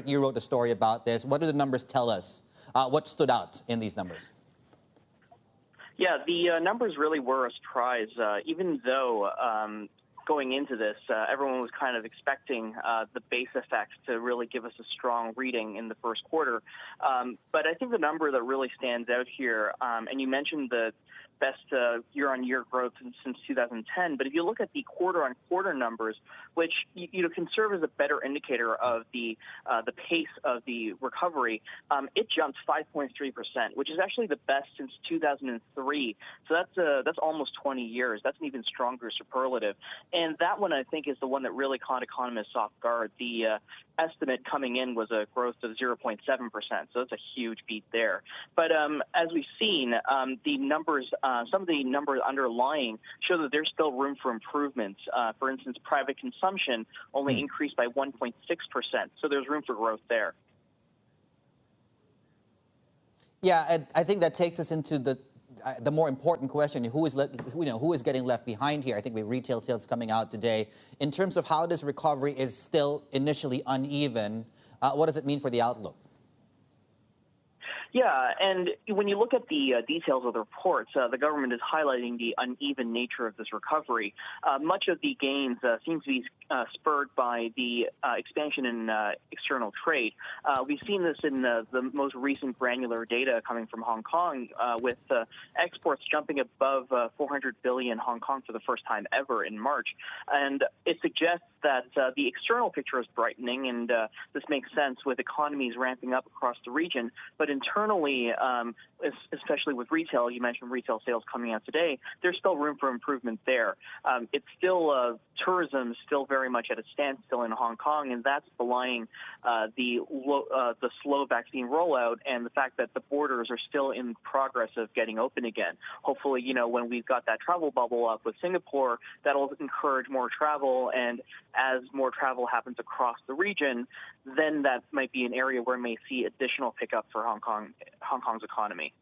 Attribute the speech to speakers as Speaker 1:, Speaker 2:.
Speaker 1: You wrote a story about this. What do the numbers tell us? What stood out in these numbers?
Speaker 2: Yeah, the numbers really were a surprise, even though going into this, everyone was kind of expecting the base effects to really give us a strong reading in the first quarter. But I think the number that really stands out here, and you mentioned the best year-on-year growth since 2010. But if you look at the quarter-on-quarter numbers, which can serve as a better indicator of the pace of the recovery, it jumped 5.3%, which is actually the best since 2003. So that's almost 20 years. That's an even stronger superlative. And that one, I think, is the one that really caught economists off guard. The estimate coming in was a growth of 0.7%. So that's a huge beat there. But as we've seen, the numbers, some of the numbers underlying show that there's still room for improvements. For instance, private consumption only increased by 1.6%. So there's room for growth there.
Speaker 1: Yeah, I think that takes us into the more important question: who is getting left behind here? I think we have retail sales coming out today. In terms of how this recovery is still initially uneven, what does it mean for the outlook?
Speaker 2: Yeah, and when you look at the details of the reports, the government is highlighting the uneven nature of this recovery. Much of the gains seem to be spurred by the expansion in external trade. We've seen this in the most recent granular data coming from Hong Kong, with exports jumping above 400 billion Hong Kong for the first time ever in March. And it suggests that the external picture is brightening, and this makes sense with economies ramping up across the region. But internally, especially with retail, you mentioned retail sales coming out today, there's still room for improvement there. It's still tourism is still very much at a standstill in Hong Kong, and that's belying the slow vaccine rollout and the fact that the borders are still in progress of getting open again. Hopefully, when we've got that travel bubble up with Singapore, that'll encourage more travel, and as more travel happens across the region, then that might be an area where we may see additional pickup for Hong Kong's economy.